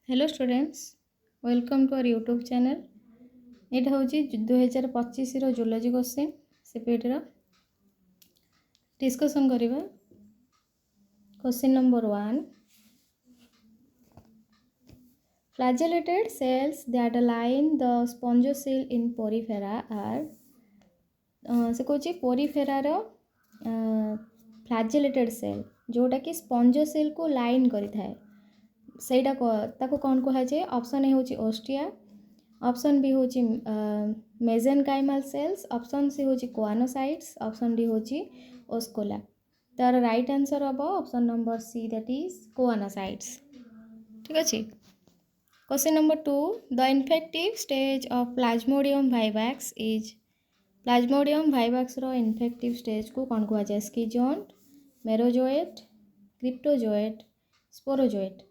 Hello students, welcome to our YouTube channel. यहाँ हूँ 2025 zoology question सीपीएट डिस्कसन करवा। Question number 1, flagellated cells that line the spongocoel in porifera are से कौन पोरीफेरार फ्लाजेलेटेड cell जोटा कि स्पंजोसेल को लाइन करिथाए सेटा ताको कौन कहुए। ऑप्शन ए होची ओस्टिया, ऑप्शन बी होची मेजेनकाइमल सेल्स, ऑप्शन सी होची कोआनोसाइट्स, ऑप्शन डी होची ओस्कोला। तार राइट आंसर हम option number C, that is choanocytes. ठीक अच्छे। Question number 2, the infective stage of Plasmodium vivax is. Plasmodium vivax रो इन्फेक्टिव स्टेज को कौन कहुए? Schizont, merozoite, cryptozoite, sporozoite.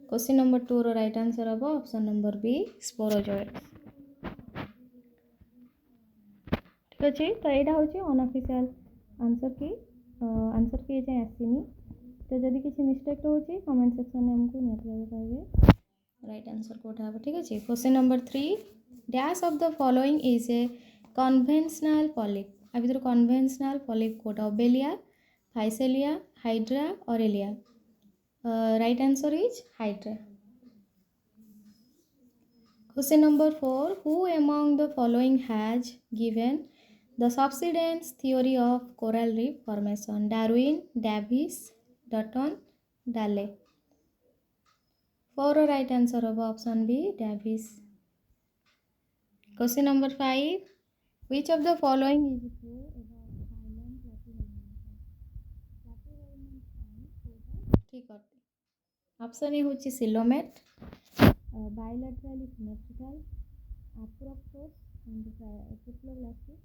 Question number 2 रो राइट आंसर हम ऑप्शन नंबर बी, स्पोरोजोएट। ठीक अच्छे। तो यहाँ हूँ अनऑफिशियल आंसर की जाए आसनी। तो जदि किसी मिस्टेक रोचे कमेंट सेक्शन में हमको निहाती कहे राइट आंसर कोटा हम। ठीक अच्छे। Question number 3, dash of the following is a conventional polyp. आ भर कन्वेंशनल पॉलिप कोटा? Obelia, Physalia, Hydra, Aurelia. Right answer is Hydra. Question number 4, who among the following has given the subsidence theory of coral reef formation? Darwin, Davis, Dutton, Dale. 4 right answer of option B, Davis. Question number 5, which of the following is true about phylum Platyhelminths? ठीक है। Option A होची coelomate, bilaterally symmetrical, apoptosis and triploblastic.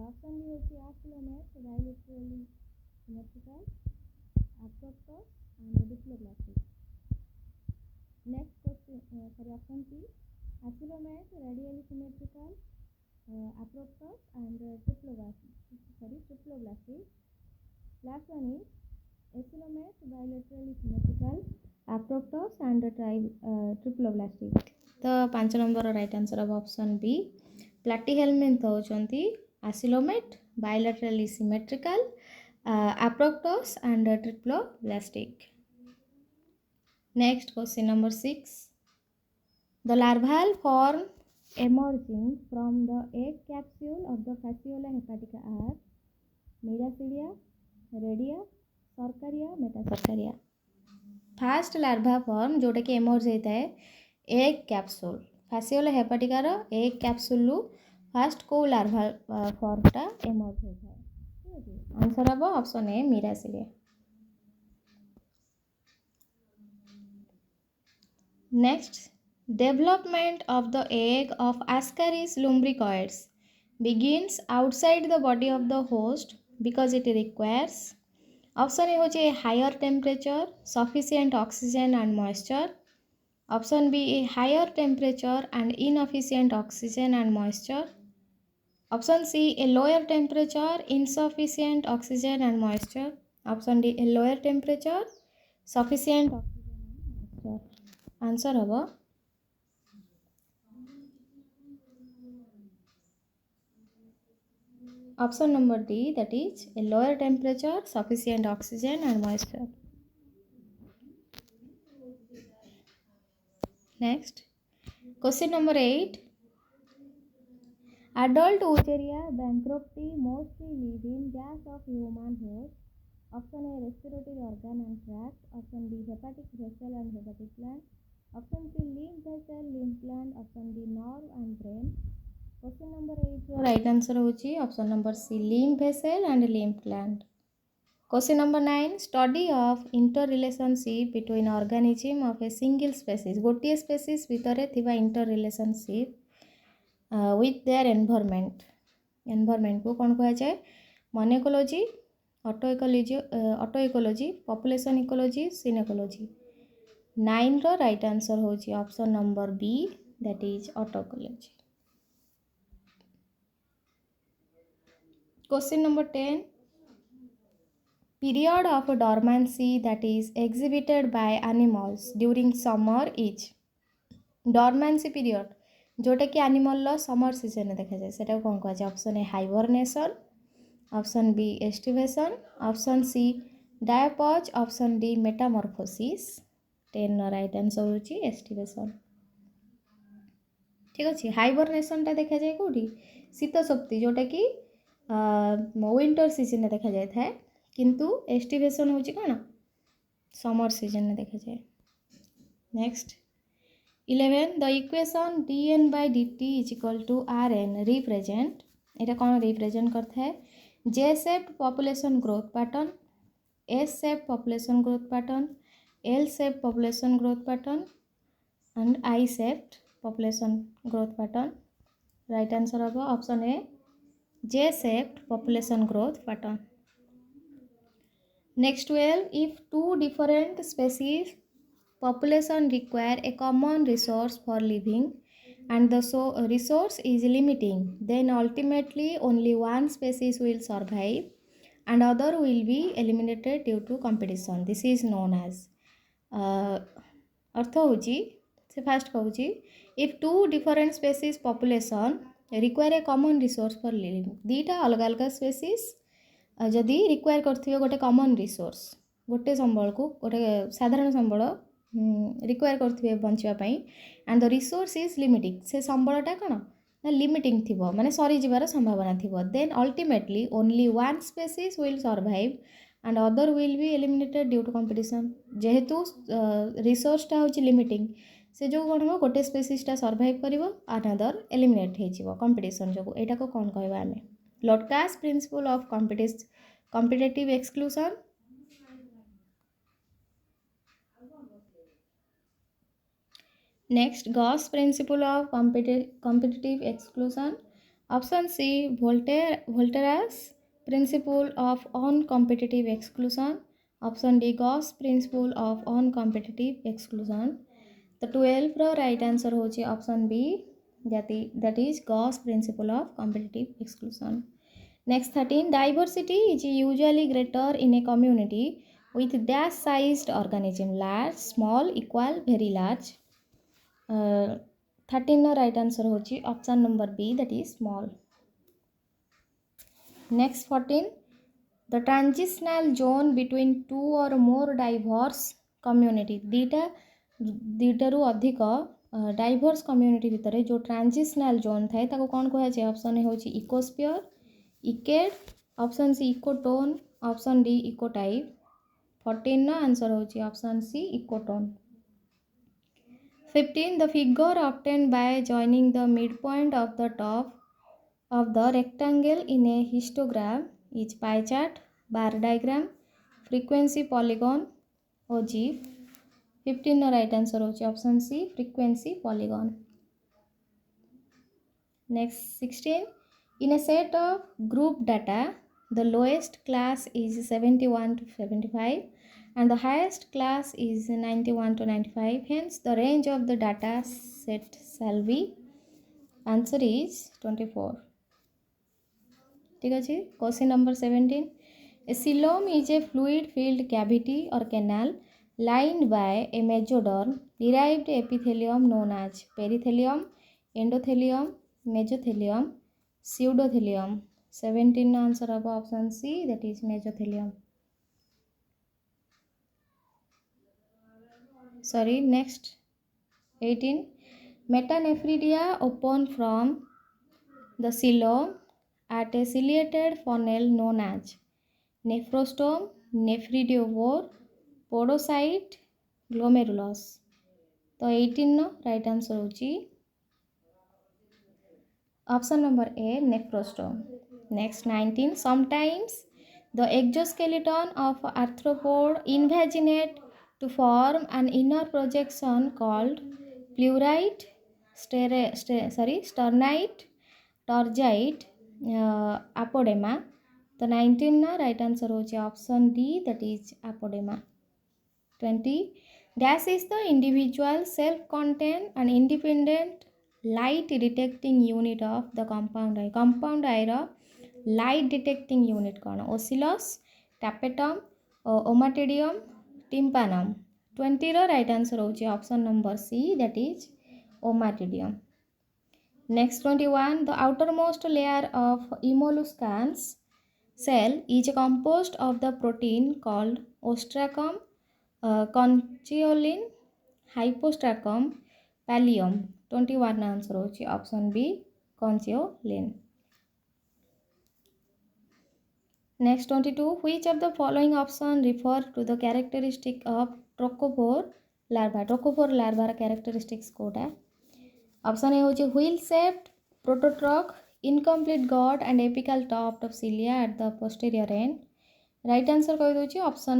Option B होची aphilomet, bilaterally symmetrical, apoptosis and diploblastic. Next question option C, aphilomet, radially symmetrical, apoptosis and triploblastic. Last one is aphilomet, bilaterally symmetrical, apoptosis and triploblastic. तो 5 number right answer of option B, platyhelminth होचंती aphilomet, bilaterally symmetrical, apoptosis and triploblastic. Next question number 6, the larval form emerging from the egg capsule of the Fasciola hepatica are Miracidia, Redia, Sarcaria, Metasarcaria. First larva form जोटा कि emerge होता है egg capsule, Fasciola हेपाटिकार egg capsule first को larva फॉर्मटा emerge होता है। ठीक है। आंसर हम option A, miracidia. Next, development of the egg of Ascaris lumbricoids begins outside the body of the host because it requires. Option A होचे higher temperature, sufficient oxygen and moisture. Option B a higher temperature and inefficient oxygen and moisture. Option C a lower temperature, insufficient oxygen and moisture. Option D a lower temperature, sufficient oxygen and moisture. Answer हम option number D, that is a lower temperature, sufficient oxygen and moisture. Next, question number 8, adult Wucheria bankruptcy mostly live in gas of human host. Option A, respiratory organ and tract. Option B, hepatic vessel and hepatic gland. Option C, lymph vessel, lymph gland. Option D, nerve and brain. Question number 8 रो right answer होची option number C, lymph vessel and lymph gland. Question number 9, study of interrelationship between organism of a single species, गोटे species भितर थिबा interrelationship with their environment को कौन कहा जाए? Monoecology, autoecology, population ecology, synecology. 9 रो right answer होची option number B, that is autoecology. Question number 10, period of dormancy that is exhibited by animals during summer is dormancy period जोटा कि animal summer season में देखा जाए सेटा कौन कहुए option A hibernation option B aestivation option C diapause option D metamorphosis 10 right answer होची aestivation ठीक अच्छे हाइबरनेशन देखा जाए कौटी शीत शक्ति जोटा कि विंटर सीजन में देखा जाए था किंतु एस्टिवेशन होची कौन समर सीजन में देखा जाए next 11 the equation dn by dt is equal to rn represent এটা कौन रिप्रेजेंट करता है J shaped population growth pattern S shaped population growth pattern L shaped population growth pattern and I shaped population growth pattern right answer हम option A J shaped population growth pattern next 12 if two different species population require a common resource for living and the resource is limiting, then ultimately only one species will survive and other will be eliminated due to competition. This is known as अर्थ होची से fast कहूँ if two different species population require a common resource for living दीटा अलग अलग species जदि require करथिबे गोटे common resource गोटे संबल को गोटे साधारण संबल रिक्वायर करथिबे बंचिबा पई and the resource is limiting से संबलटा कोन ना लिमिटिंग थिबो माने सरी जिबार संभावना थिबो then ultimately only one species will survive and other will be eliminated due to competition जेहेतु रिसोर्सटा होची लिमिटिंग से जो कोन हो गोटे स्पीशीजटा सर्वाइव करिवो अनदर एलिमिनेट हे जिवो कंपटीशन जो एटा को कोन कहबा हमें Lotka's principle of competitive exclusion. Next, Gauss principle of competitive exclusion. Option C, Volterra's principle of uncompetitive exclusion. Option D, Gauss principle of uncompetitive exclusion. The 12 right answer होची option B, that is Gauss principle of competitive exclusion. Next 13 diversity is usually greater in a community with dash sized organism large small equal very large 13 right answer होची option number B that is small. Next 14 the transitional zone between two or more diverse community दीटा रु अधिक diverse community भितर जो transitional zone थाए ताको कौन कह जाए ऑप्शन ए होची इकोस्फीयर इकेड option C ecotone option D ecotype 14 answer होची option C ecotone 15 the figure obtained by joining the midpoint of the top of the rectangle in a histogram is pie chart bar diagram frequency polygon or GIF 15 right answer होची option C frequency polygon. Next 16 in a set of group data the lowest class is 71 to 75 and the highest class is 91 to 95 hence the range of the data set shall be answer is 24 ठीक है question number 17 a coelom is a fluid filled cavity or canal lined by a mesoderm derived epithelium known as perithelium endothelium mesothelium pseudothelium 17 answer of option C that is mesothelium sorry next 18 metanephridia open from the coelom at a ciliated funnel known as nephrostome nephridiovore podocyte glomerulus तो 18 right answer होची option number A nephrostome next 19 sometimes the exoskeleton of arthropod invaginate to form an inner projection called pleurite sternite tergite apodeme तो 19 right answer होची option D that is apodeme 20 dash is the individual self-contained and independent light detecting unit of the compound eye रा light detecting unit कौन oscillus tapetum Ommatidium tympanum. 20 ର right answer ହେଉଛି option number C, that is Ommatidium. Next 21, the outermost layer of molluscans cell is composed of the protein called ostracoum, conchiolin, hypostracum, pallium. 21 answer होची option B, conchiolin. Next 22, which of the following option refer to the characteristic of trochophore larva? Trochophore larva characteristics Kota? Option A होची wheel shaped prototroch, incomplete god and apical top of cilia at the posterior end. Right answer कही दोची option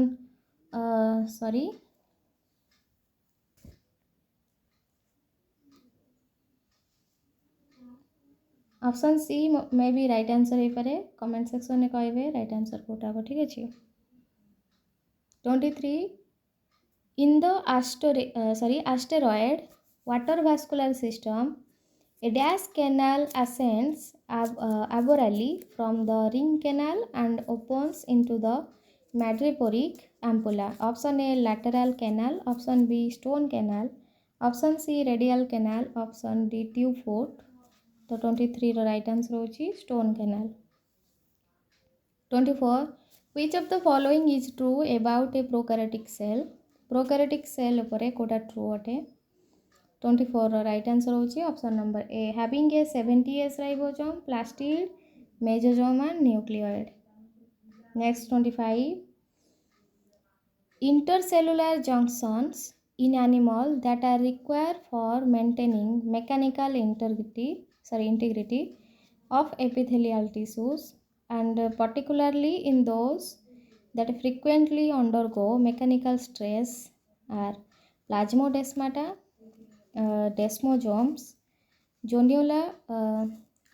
option C मे भी right answer हो पारे. Comment section में कहे right answer Kota हम. ठीक अच्छे. 23, in the asteroid water vascular system a dash canal ascends aborally from the ring canal and opens into the madreporic ampulla. Option A lateral canal, option B stone canal, option C radial canal, option D tube foot. तो 23 ର right answer होची stone canal. 24, which of the following is true about a prokaryotic cell? Prokaryotic cell उपरे Kota true अटे. 24 ର right answer होची option number A, having a 70S ribosome, plastid, mesosome and nucleoid. Next 25, intercellular junctions in animal that are required for maintaining mechanical integrity of epithelial tissues, and particularly in those that frequently undergo mechanical stress are plasmodesmata, desmosomes, zonula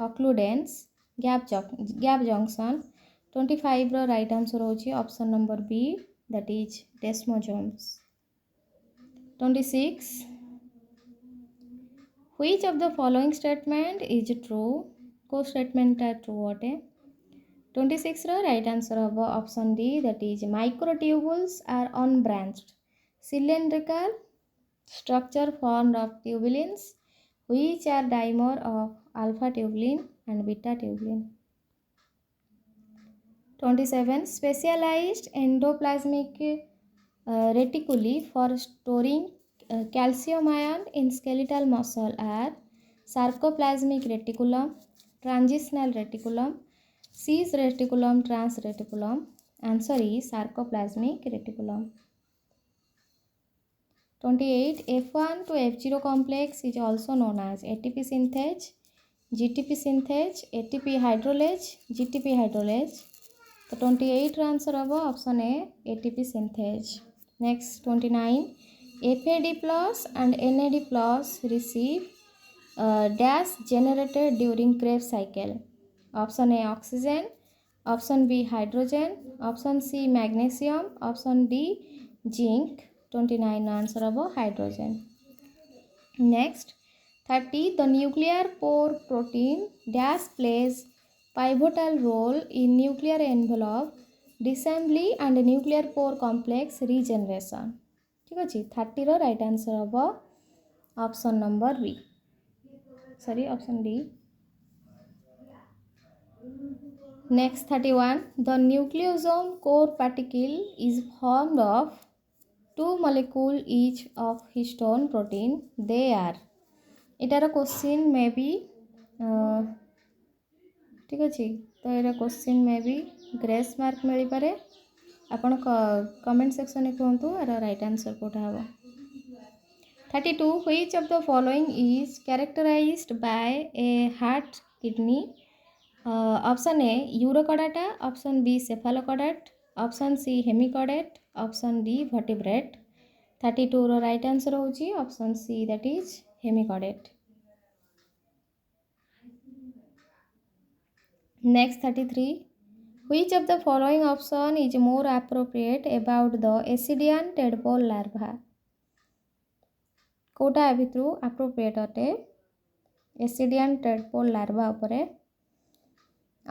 occludens, gap junction. 25 ର right answer होची option number B, that is desmosomes. 26, which of the following statement is true? को statement है true अटे. 26 ର right answer होगा option D, that is microtubules are unbranched cylindrical structure formed of tubulins which are dimer of alpha tubulin and beta tubulin. 27, specialized endoplasmic reticuli for storing calcium ion in skeletal muscle are sarcoplasmic reticulum, transitional reticulum, cis reticulum, trans reticulum. Answer is sarcoplasmic reticulum. 28, F1 to F0 complex is also known as ATP synthase, GTP synthase, ATP hydrolase, GTP hydrolase. तो 28 ର answer हम option A ATP synthase. Next 29, FAD plus and NAD plus receive dash generated during Krebs cycle. Option A oxygen, option B hydrogen, option C magnesium, option D zinc. 29 answer of hydrogen. Next 30, the nuclear pore protein dash plays pivotal role in nuclear envelope disassembly and nuclear pore complex regeneration. ठीक अच्छे. 30 ର right answer हम option number B, option D. Next 31, the nucleosome core particle is formed of 2 molecules each of histone protein. They are. इटार question may be ठीक अच्छे. तो ये question may be grace mark मिल पारे. आपण कमेंट सेक्शन में कहतु यार राइट आंसर कोटा हम. 32, which of the following is characterized by a heart kidney? Option A urochordata, option B cephalocordate, option C hemichordate, option D vertebrate. 32 ର right answer होची option C, that is hemichordate. Next 33, which of the following option is more appropriate about the Ascidian tadpole larva? Kota A भितरु appropriate अटे Ascidian tadpole larva उपरे.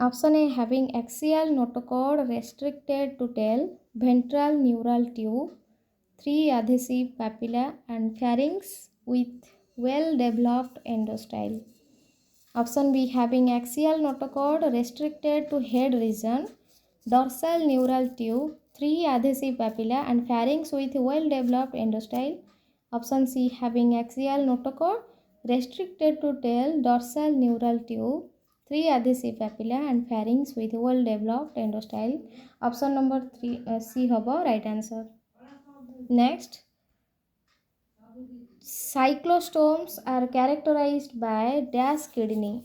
Option A having axial notochord restricted to tail, ventral neural tube, 3 adhesive papilla and pharynx with well developed endostyle. Option B having axial notochord restricted to head region, dorsal neural tube, 3 adhesive papilla and pharynx with well developed endostyle. Option C having axial notochord restricted to tail, dorsal neural tube, 3 adhesive papilla and pharynx with well developed endostyle. Option number 3 C hobo right answer. Next, cyclostomes are characterized by dash kidney,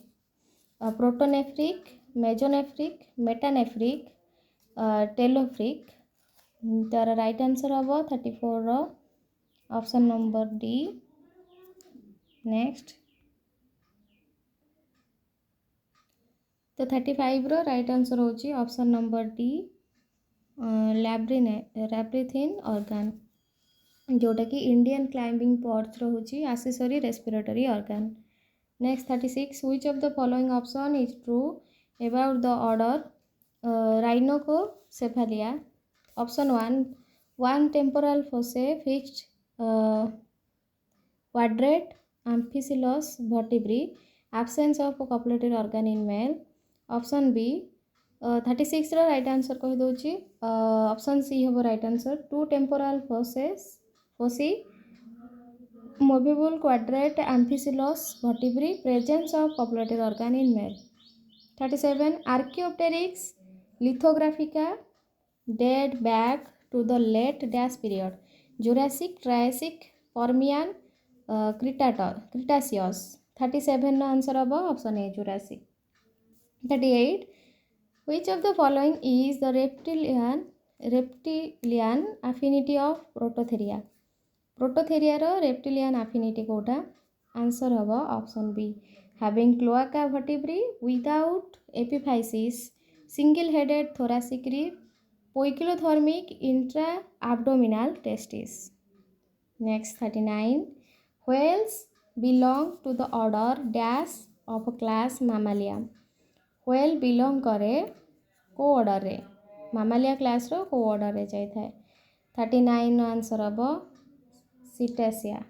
protonephric, mesonephric, metanephric, telophric. The right answer of 34 option number D. Next, the 35 right answer होची option number D, labyrinthine organ, जोटा कि Indian climbing pods होची accessory respiratory organ. Next 36, which of the following option is true about the order Rhinocephalidae? Option 1, one temporal fossa fixed quadrate amphicoelous vertebrae, absence of copulated organ in male. Option B 36 ର right answer कहि दउची option C हबो right answer, two temporal fossae movable quadrate amphicoelous vertebrae, presence of copulated organ in male. 37, Archaeopteryx lithographica date back to the late dash period, Jurassic, Triassic, Permian, Cretaceous. 37 no answer of option A, Jurassic. 38, which of the following is the reptilian affinity of Prototheria? Prototheria row reptilian affinity Kota answer होगा option B, having cloaca vertebrae without epiphysis, single headed thoracic rib, poikilothermic intra-abdominal testis. Next 39, whales belong to the order dash of class Mammalia. whale belong करे को order रे, Mammalia class रो को order रे जाई थाए. 39 answer होगा Cetacea.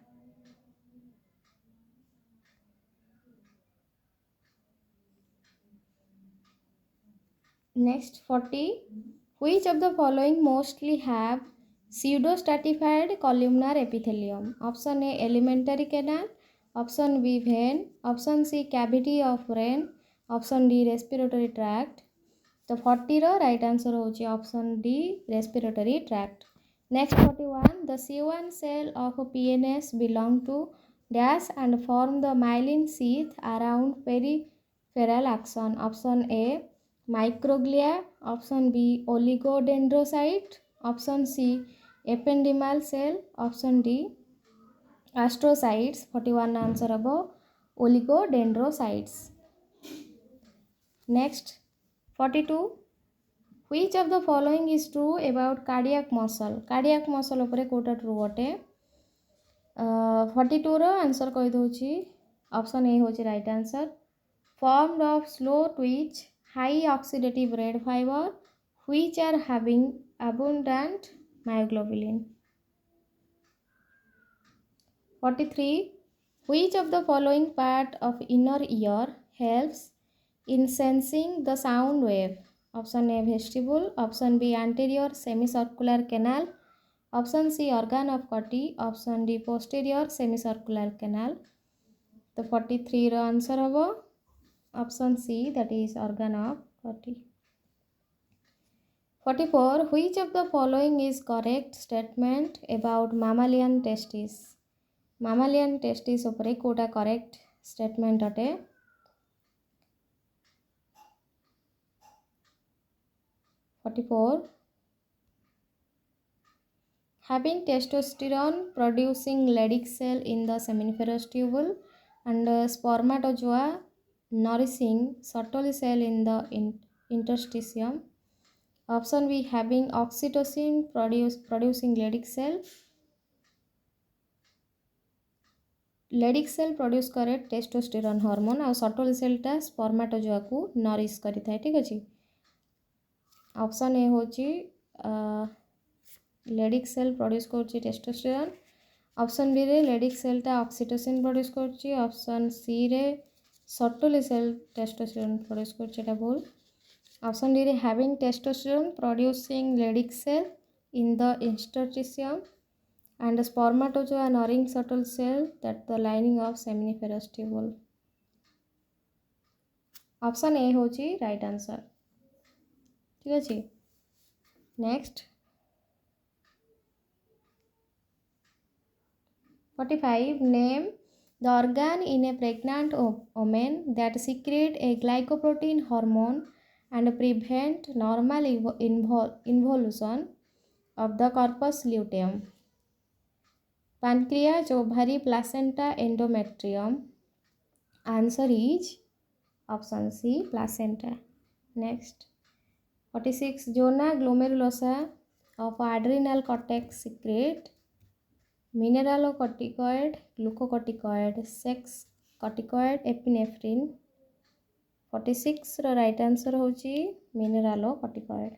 Next 40, which of the following mostly have pseudostratified columnar epithelium? Option A alimentary canal, option B vein, option C cavity of brain, option D respiratory tract. The 40 row right answer होची option D respiratory tract. Next 41, the C1 cell of PNS belong to dash and form the myelin sheath around peripheral axon. Option A microglia, option B oligodendrocyte, option C ependymal cell, option D astrocytes. 41 answer above oligodendrocytes. Next 42, which of the following is true about cardiac muscle? Cardiac muscle उपरे Kota true अटे. 42 रो answer कहि दउची option A होची right answer, formed of slow twitch high oxidative red fiber which are having abundant myoglobin. 43, which of the following part of inner ear helps in sensing the sound wave? Option A vestibule, option B anterior semicircular canal, option C organ of Corti, option D posterior semicircular canal. The 43 रो answer होगा option C, that is organ of Corti. 44, which of the following is correct statement about mammalian testis? Mammalian testis उपरे Kota correct statement अटे. 44, having testosterone producing Leydig cell in the seminiferous tubule and spermatozoa nourishing Sertoli cell in the interstitium. Option B having oxytocin producing Leydig cell. Leydig cell produce करे testosterone hormone और Sertoli सेलटा spermatozoa को nourish करिथाए ठीक अछि। Option A होची Leydig cell produce करछि testosterone, option B रे लेडिक सेलटा ऑक्सीटोसिन प्रोड्यूस करछि, ऑप्शन सी रे सटल सेल टेस्टोस्टेरोन प्रोड्यूस करछि एटा भूल, ऑप्शन डी रे having testosterone producing Leydig cell in the interstitium and spermatozoa nouring subtle cell that the lining of seminiferous tubule. Option A होची right answer ठीक अछि। Next 45 name the organ in a pregnant woman that secrete a glycoprotein hormone and prevent normal involution of the corpus luteum. Pancreas, ovary, placenta, endometrium. Answer is option C, placenta. Next 46 zona glomerulosa of adrenal cortex secrete mineralocorticoid, glucocorticoid, sex corticoid, epinephrine. 46 ର right answer होची mineralocorticoid.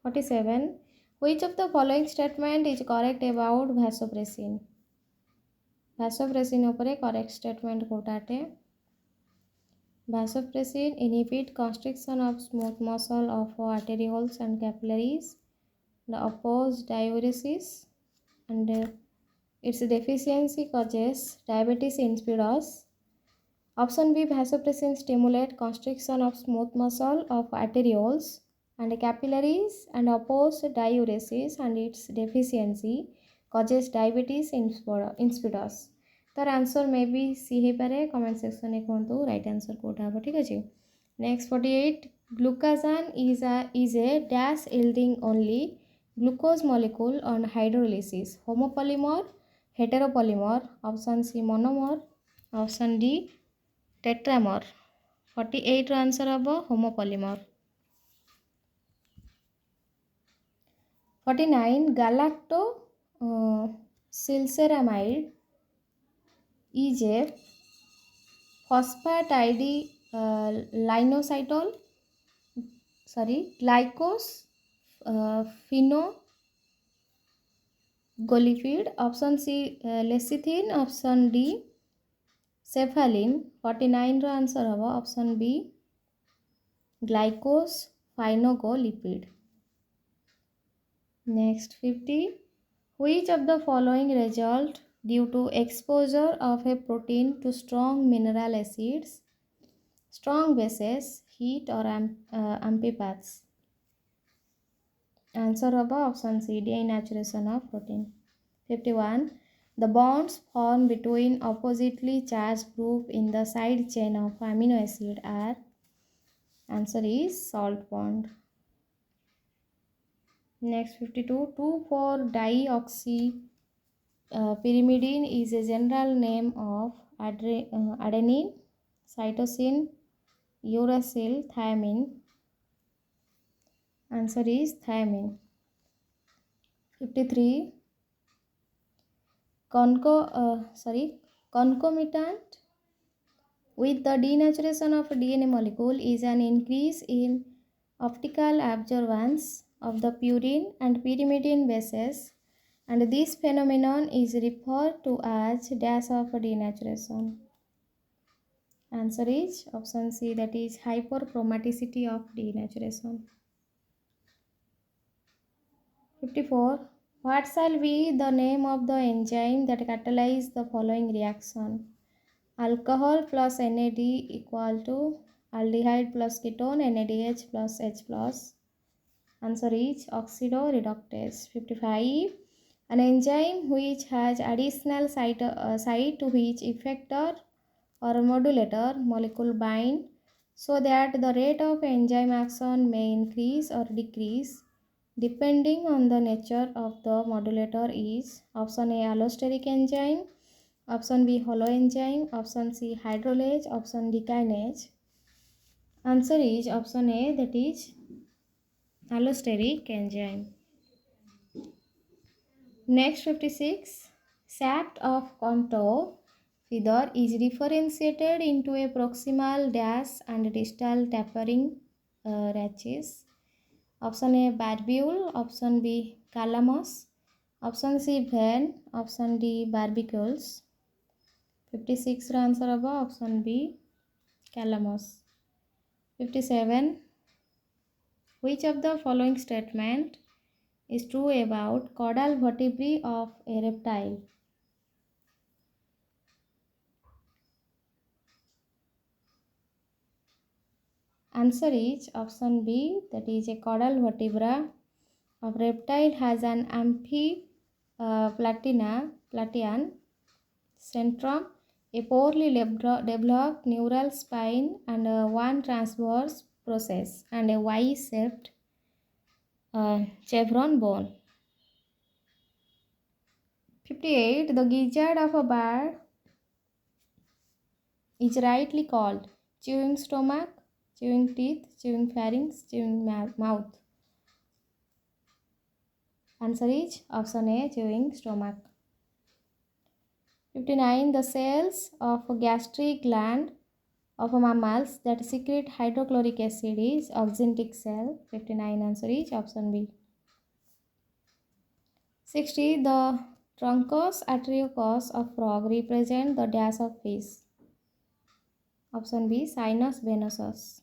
47 which of the following statement is correct about vasopressin? vasopressin उपरे correct statement कोटाटे vasopressin inhibit constriction of smooth muscle of arterioles and capillaries, the oppose diuresis, and its deficiency causes diabetes insipidus. Option B vasopressin stimulate constriction of smooth muscle of arterioles and capillaries and oppose diuresis, and its deficiency causes diabetes insipidus. तर answer may B C हो पारे comment section में कहतु right answer Kota हम ठीक अच्छे। Next 48 glucagon is a dash yielding only glucose molecule on hydrolysis, homopolymer, heteropolymer, option C monomer, option D tetramer. 48 answer हम homopolymer. 49 galacto silceramide is a phosphatidylinositol glycosphingolipid, option C lecithin, option D cephalin। 49 row answer हम option B glycosphingolipid। Next 50 which of the following result due to exposure of a protein to strong mineral acids, strong bases, heat or amphipaths? Answer of option C denaturation of protein। 51 the bonds formed between oppositely charged group in the side chain of amino acid are, answer is salt bond। Next 52 2,4-dioxy pyrimidine is a general name of adenine, cytosine, uracil, thymine. Answer is thymine। 53 concomitant with the denaturation of DNA molecule is an increase in optical absorbance of the purine and pyrimidine bases, and this phenomenon is referred to as dash of denaturation। Answer is option C, that is hyperchromaticity of denaturation। 54 what shall be the name of the enzyme that catalyzes the following reaction? Alcohol plus NAD equal to aldehyde plus ketone NADH plus H plus। Answer is oxidoreductase। 55 an enzyme which has additional site to which effector or modulator molecule bind so that the rate of enzyme action may increase or decrease depending on the nature of the modulator is, option A allosteric enzyme, option B hollow enzyme, option C hydrolase, option D kinase। Answer is option A, that is allosteric enzyme। Next 56. Shaft of contour feather is differentiated into a proximal dash and distal tapering ratches. Option A barbule, option B calamus, option C vein, option D barbicules. 56 ର answer ହେବ option B calamus. 57. Which of the following statement is true about caudal vertebrae of a reptile? Answer is option B, that is a caudal vertebra of reptile has an platian centrum, a poorly developed neural spine and one transverse process and a Y-shaped chevron bone. 58. The gizzard of a bird is rightly called chewing stomach, chewing teeth, chewing pharynx, chewing mouth. Answer is option A, chewing stomach. 59. The cells of a gastric gland of a mammals that secrete hydrochloric acid is oxyntic cell. 59. Answer is option B. 60. The truncus arteriosus of frog represent the dash of fish. Option B, sinus venosus.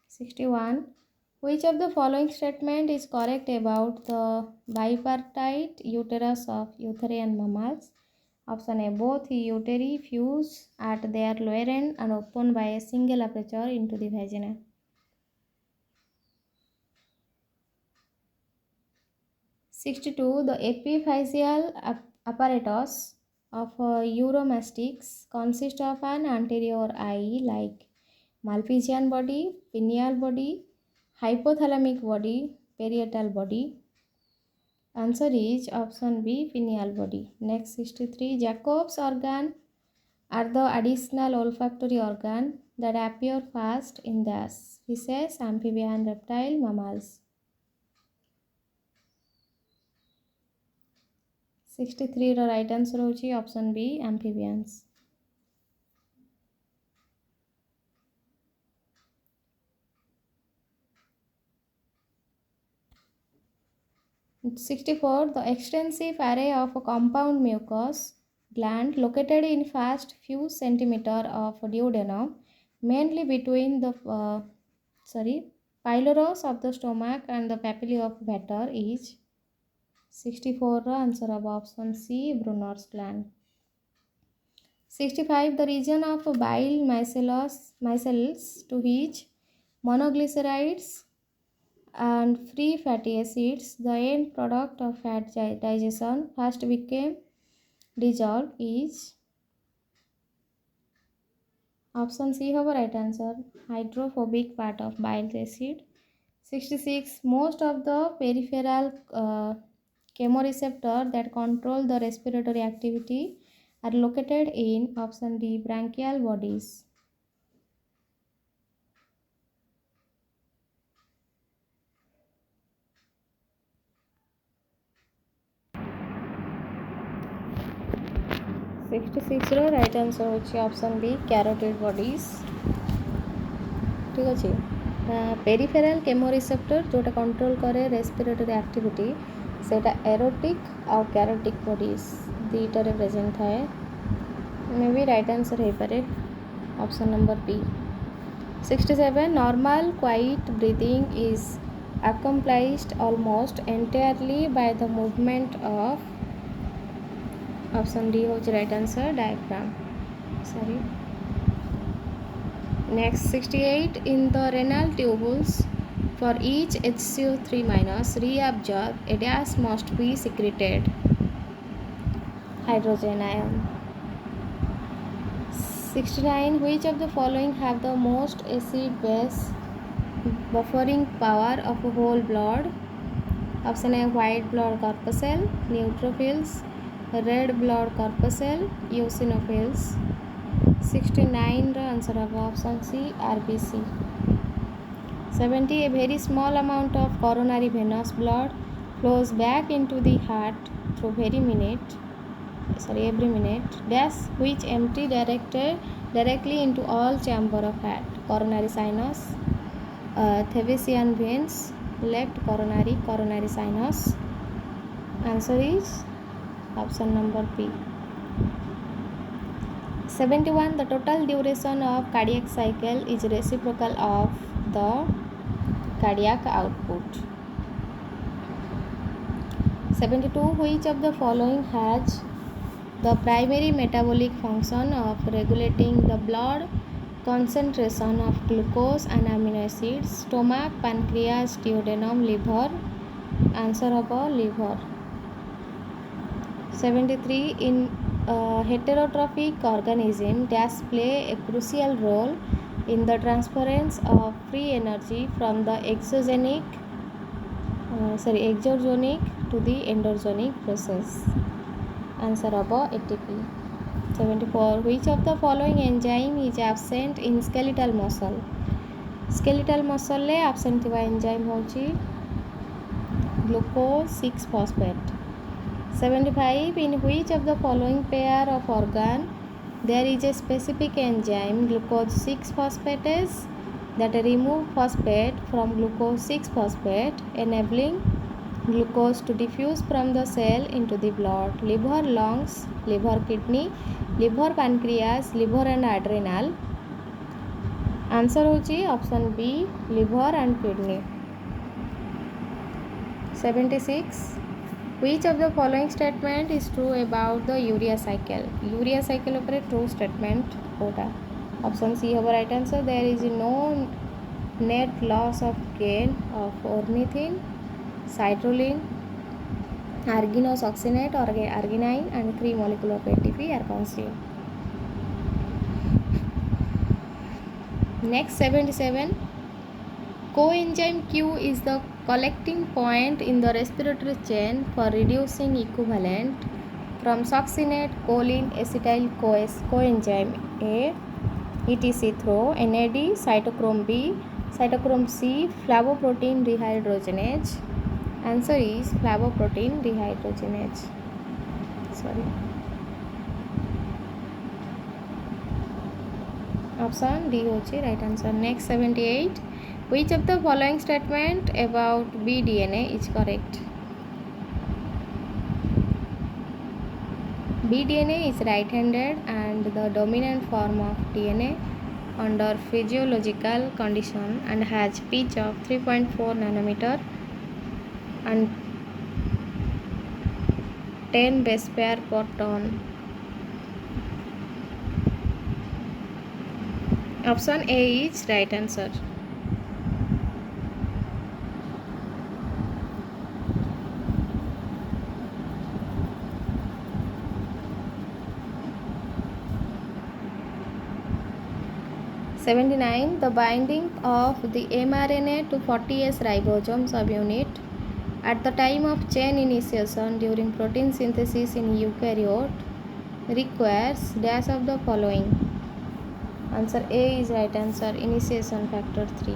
61. Which of the following statement is correct about the bipartite uterus of eutherian mammals? Option A, both uteri fuse at their lower end and open by a single aperture into the vagina. 62. The epiphyseal apparatus of uromastics consists of an anterior eye like Malpighian body, pineal body, hypothalamic body, parietal body. Answer is option B, pineal body. Next 63. Jacob's organ are the additional olfactory organ that appear first in the fishes, amphibian, reptile, mammals. 63 ର right answer ହେଉଛି option B, amphibians. 64. The extensive array of a compound mucous gland located in first few centimeter of duodenum, mainly between the pylorus of the stomach and the papillae of Vater is 64 ର answer of option C, Brunner's gland. 65. The region of bile micelles to which monoglycerides and free fatty acids, the end product of fat digestion, first became dissolved is option C have right answer, hydrophobic part of bile acid. 66. Most of the peripheral chemoreceptors that control the respiratory activity are located in option D, branchial bodies. 66 ର right answer ହେଉଛି option B, carotid bodies. ଠିକ୍ ଅଛି, पेरिफेराल chemoreceptor जोटा control करे respiratory activity सेटा erotic और कैरोटिक bodies दुईटारे present थाए. मे भी राइट आंसर हो पारे option number B. 67. Normal quiet breathing is accomplished almost entirely by the movement of option D होची right answer, diaphragm. Sorry. Next 68. In the renal tubules for each HCO3 minus reabsorb a dash must be secreted. Hydrogen ion. 69. Which of the following have the most acid base buffering power of whole blood? Option A, white blood corpuscle, neutrophils, red blood corpuscle, eosinophils. 69 ର answer of option C, RBC. 70. A very small amount of coronary venous blood flows back into the heart through every minute, dash which empty directly into all chamber of heart. Coronary sinus, Thevesian veins, left coronary sinus. Answer is option number B. 71. The total duration of cardiac cycle is reciprocal of the cardiac output. 72. Which of the following has the primary metabolic function of regulating the blood concentration of glucose and amino acids? Stomach, pancreas, duodenum, liver. Answer of liver. 73. In heterotrophic organism dash play a crucial role in the transference of free energy from the exogenic to the endogenic process. Answer of ATP. 74. Which of the following enzyme is absent in skeletal muscle? Skeletal muscle le absent ଥିବା enzyme होची glucose 6-phosphate. 75. In which of the following pair of organ there is a specific enzyme glucose 6-phosphatase that remove phosphate from glucose 6-phosphate, enabling glucose to diffuse from the cell into the blood? Liver, lungs, liver, kidney, liver, pancreas, liver and adrenal. Answer होची option B, liver and kidney. 76. Which of the following statement is true about the urea cycle? Urea cycle upare true statement Kota? Option C होगा right answer. There is no net loss of gain of ornithine, citrulline, arginosuccinate or arginine and 3 molecules of ATP are consumed. Next 77. Coenzyme Q is the collecting point in the respiratory chain for reducing equivalent from succinate, choline, acetyl coenzyme A, etc. through NAD, cytochrome B, cytochrome C, flavoprotein dehydrogenase. Answer is flavoprotein dehydrogenase. Option D होची right answer. Next 78. Which of the following statement about bDNA is correct? bDNA is right-handed and the dominant form of DNA under physiological condition and has pitch of 3.4 nanometer and 10 base pair per ton. Option A is right answer. (79) The binding of the mRNA to 40S ribosome subunit at the time of chain initiation during protein synthesis in eukaryote requires dash of the following. Answer A is right answer. Initiation factor 3.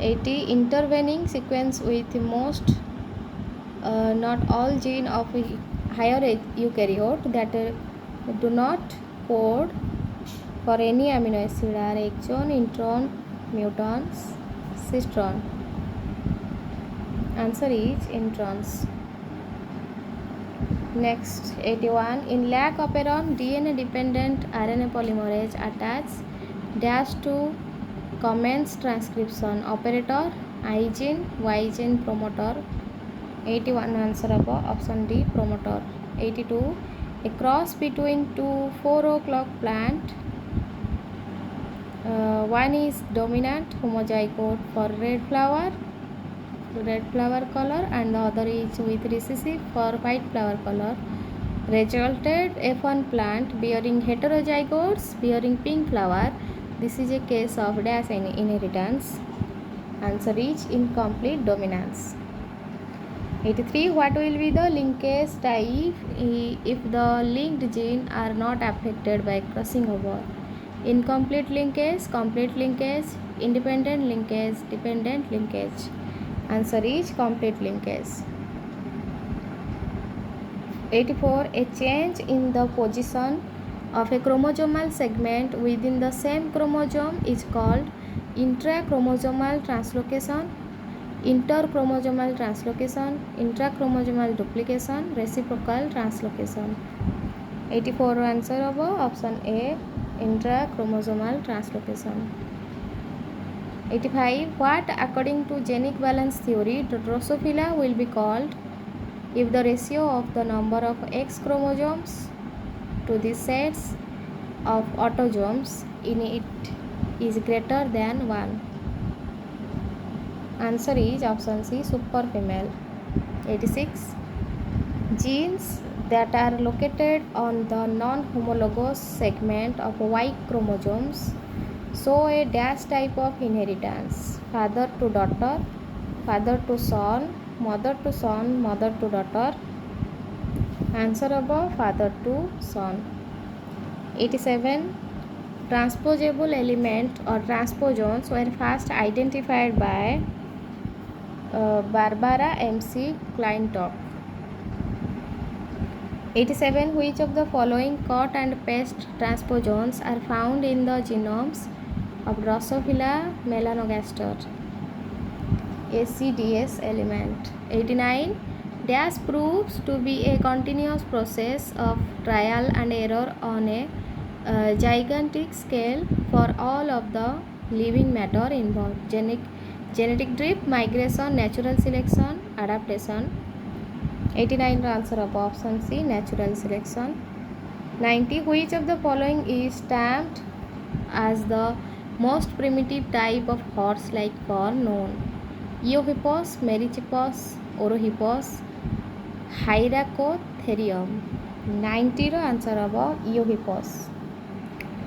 80. Intervening sequence with most not all gene of higher eukaryote that do not code for any amino acid are exon, intron, mutons, cistron. Answer is introns. Next 81. In lac operon, DNA dependent RNA polymerase attach dash to commence transcription operator I gene, Y gene, promoter. 81 answer of option D, promoter. 82. A cross between two 4 o'clock plant. One is dominant homozygote for red flower color and the other is with recessive for white flower color. Resulted F1 plant bearing heterozygotes bearing pink flower. This is a case of dash inheritance. Answer is incomplete dominance. 83. What will be the linkage type if the linked genes are not affected by crossing over? Incomplete linkage, complete linkage, independent linkage, dependent linkage. Answer is complete linkage. 84. A change in the position of a chromosomal segment within the same chromosome is called intrachromosomal translocation, interchromosomal translocation, intrachromosomal duplication, reciprocal translocation. 84 answer of option A, intrachromosomal translocation. 85. What according to genic balance theory Drosophila will be called if the ratio of the number of X chromosomes to the sets of autosomes in it is greater than 1? Answer is option C, super female. 86. Genes that are located on the non-homologous segment of Y chromosomes show a dash type of inheritance: father to daughter, father to son, mother to son, mother to daughter. Answer above, father to son. 87. Transposable element or transposons were first identified by Barbara M.C. Klintock. 87. Which of the following cut and paste transposons are found in the genomes of Drosophila melanogaster? ACDS element. 89. Dash proves to be a continuous process of trial and error on a gigantic scale for all of the living matter involved: genetic drift, migration, natural selection, adaptation. 89 answer of option C, natural selection. 90. Which of the following is stamped as the most primitive type of horse-like fur known? Eohippus, Merychippus, Orohippus, Hyracotherium. 90 answer about Eohippus.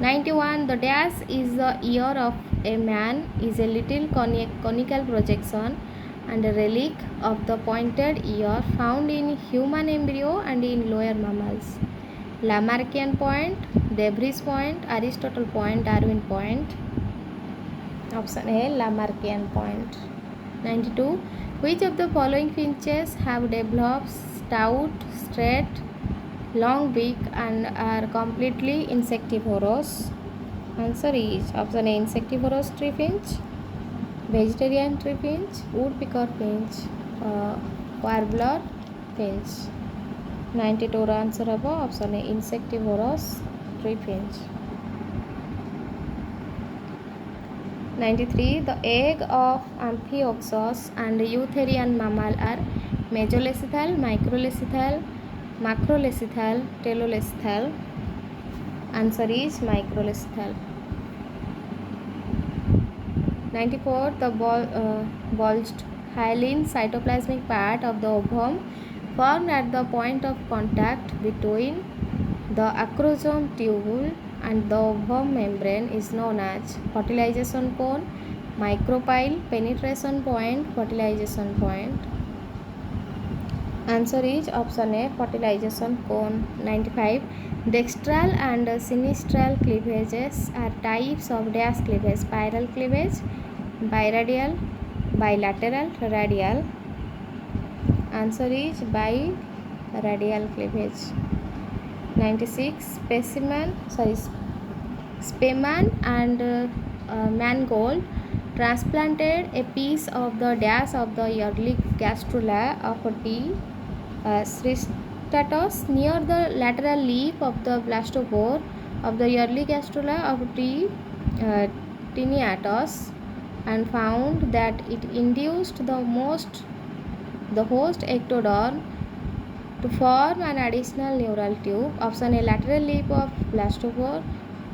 91. The dash is the ear of a man is a little conical projection and a relic of the pointed ear found in human embryo and in lower mammals. Lamarckian point, Debris point, Aristotle point, Darwin point. Option A, Lamarckian point. 92. Which of the following finches have developed stout, straight, long beak and are completely insectivorous? Answer is option A, insectivorous tree finch, vegetarian tree finch, woodpecker finch, warbler finch. 92 answer above option A, insectivorous tree finch. 93. The egg of Amphioxus and Eutherian mammal are mesolecithal, microlecithal, macrolecithal, telolecithal. Answer is microlecithal. 94. The bulged hyaline cytoplasmic part of the ovum formed at the point of contact between the acrosome tubule and the ovum membrane is known as fertilization cone, micropyle, penetration point, fertilization point. Answer is option A, fertilization cone. 95. Dextral and sinistral cleavages are types of dash cleavage: spiral cleavage, biradial, bilateral, radial. Answer is biradial cleavage. 96. Spearman and Mangold transplanted a piece of the dash of the early gastrula of T. Sristatus near the lateral lip of the blastopore of the early gastrula of T. Tiniatus and found that it induced the host ectoderm to form an additional neural tube. Option A, lateral lip of blastopore.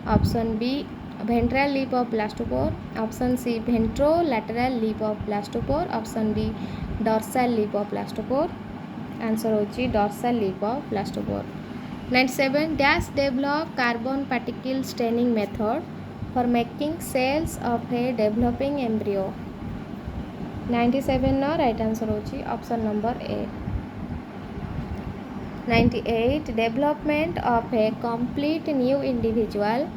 Option B, ventral lip of blastopore. Option C, ventrolateral lip of blastopore. Option D, dorsal lip of blastopore. Answer hochi dorsal lip of blastopore. 97. Dash develop carbon particle staining method for making cells of a developing embryo. 97 no right answer hochi option number A. 98. Development of a complete new individual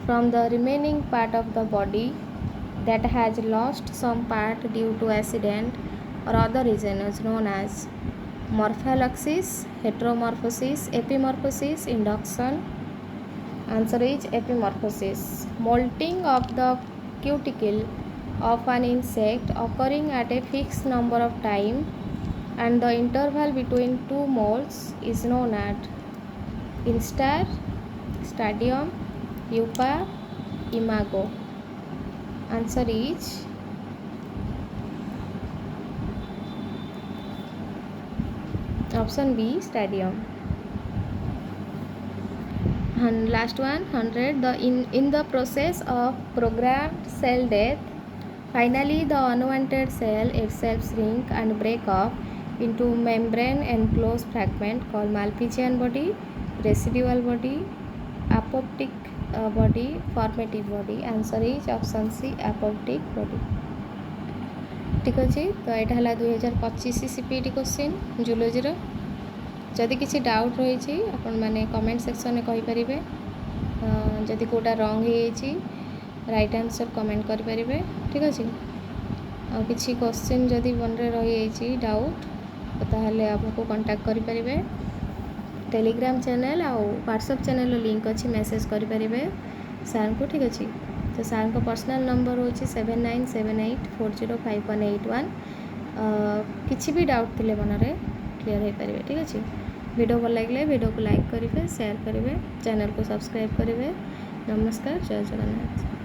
from the remaining part of the body that has lost some part due to accident or other region is known as morphallaxis, heteromorphosis, epimorphosis, induction. Answer is epimorphosis. Molting of the cuticle of an insect occurring at a fixed number of time and the interval between two molts is known as instar, stadium, pupa, imago. Answer is option B, stadium. And last one, 100. In the process of programmed cell death, finally the unwanted cell itself shrink and break up into membrane enclosed fragment called Malpighian body, residual body, apoptic body, formative body. Answer is option C, apoptic body. ठीक अच्छे तो यहाँ है 2025 CPET question zoology जदि किसी doubt रही आपण मैंने कमेंट सेक्शन में कहींपर जदि कोटा रंग हो राइट आंसर कमेंट करें ठीक अच्छे आ कि क्वेश्चन जदि मन में रही डाउट ताहले आपको कांटेक्ट करेंगे टेलीग्राम चैनल आ व्हाट्सएप चैनल लिंक अच्छी मेसेज करेंगे सार को ठीक अच्छे तो सार को पर्सनल नंबर हूँ 7978405181 किसी भी डाउट थे मन में क्लीयर हो पारे ठीक अच्छे वीडियो भल लगे वीडियो को लाइक करेंगे शेयर करेंगे चैनल को सब्सक्राइब करेंगे नमस्कार जय जगन्नाथ।